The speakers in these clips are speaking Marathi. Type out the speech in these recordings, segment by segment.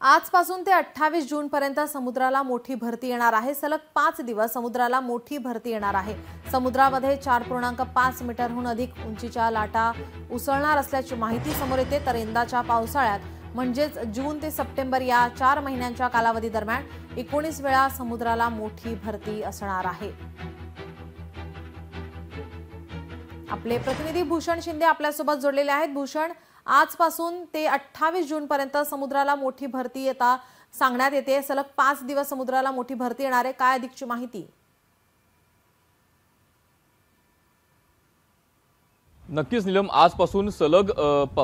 आजपासून ते 28 जून पर्यंत समुद्राला मोठी भरती येणार आहे। सलग 5 दिवस समुद्राला मोठी भरती येणार आहे। समुद्रामध्ये 4.5 मीटरहून अधिक उंचीच्या लाटा उसळणार असल्याची माहिती समोर येते। तर यंदाच्या पावसाळ्यात म्हणजेच जून ते सप्टेंबर या 4 महिन्यांच्या कालावधी दरम्यान 19 वेळा समुद्राला मोठी भरती असणार आहे। आपले प्रतिनिधी भूषण शिंदे आपल्यासोबत जोडलेले आहेत। भूषण, आजपासून ते 28 जून पर्यंत समुद्राला मोठी भरती येता सांगण्यात येते। सलग 5 दिवस समुद्राला मोठी भरती येणार आहे, काय अधिकची माहिती? नक्कीच नीलम, आजपासून सलग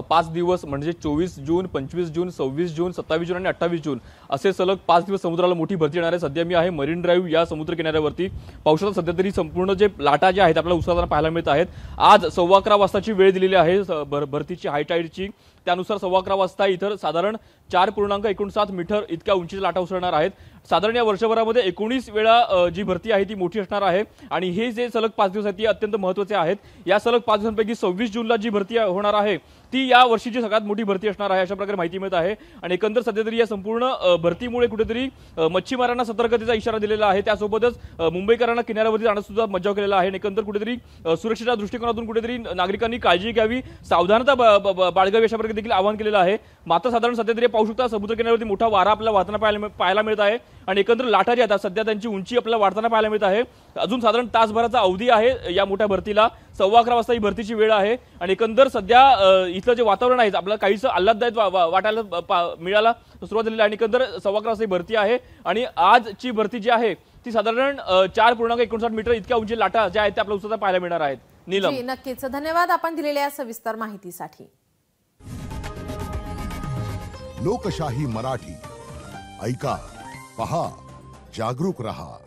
5 दिवस म्हणजे 24 जून, 25 जून, 26 जून, 27 जून आणि 28 जून असे सलग 5 दिवस समुद्राला मोठी भरती येणार आहे। सध्या मी आहे मरीन ड्राईव्ह या समुद्र किनाऱ्यावरती। पाहू शकता सध्या तरी संपूर्ण जे लाटा ज्या आहेत आपल्याला उसळताना पाहायला मिळत आहेत। आज 11:15 वाजताची वेळ दिलेली आहे भरतीची, हाय टाईडची। त्यानुसार 11:15 वाजता इतर साधारण 4.59 मीटर इतक्या उंचीच्या लाटा उसळणार आहेत। साधारण या वर्षभरामध्ये 19 वेळा जी भरती आहे ती मोठी असणार आहे आणि हे जे सलग 5 दिवस आहेत ती अत्यंत महत्त्वाचे आहेत। या सलग 5 दिवसांपैकी 26 जूनला जी भरती होणार आहे ती या वर्षीची सगळ्यात मोठी भरती असणार आहे, अशा प्रकारे माहिती मिळत आहे। आणि एकंदर सध्या तरी या संपूर्ण भरतीमुळे कुठेतरी मच्छीमारांना सतर्कतेचा इशारा दिलेला आहे। त्यासोबतच मुंबईकरांना किनाऱ्यावरती जाण्यास सुद्धा मज्जाव केलेला आहे। एकंदर कुठेतरी सुरक्षेच्या दृष्टिकोनातून कुठेतरी नागरिकांनी काळजी घ्यावी, सावधानता बाळगावी अशा प्रकारे देखील आवाहन केलेलं आहे। मात्र साधारण सध्या तरी पाहू शकता समुद्र किनाऱ्यावरती मोठा वारा आपल्याला वाहताना पाहायला मिळत आहे आणि एकंदर लाटा ज्या आहेत सध्या त्यांची उंची आपल्याला वाढताना पाहायला मिळत आहे। अजून साधारण तासभराचा अवधी आहे या मोठ्या भरतीला। 11:15 वाजता ही भरतीची वेळ आहे आणि एकंदर सध्या इथलं जे वातावरण आहे आपल्याला काहीसं आल्हाददायक वाटायला मिळायला सुरुवात झालेली आहे। आणि एकंदर 11:15 वाजता ही भरती आहे आणि आजची भरती जी आहे ती साधारण 4.59 मीटर इतक्या उंची लाटा ज्या आहेत त्या आपल्याला उसळताना पाहायला मिळणार आहेत। नीलम, नक्कीच धन्यवाद आपण दिलेल्या सविस्तर माहितीसाठी। लोकशाही मराठी ऐका, पहा, जागरूक रहा।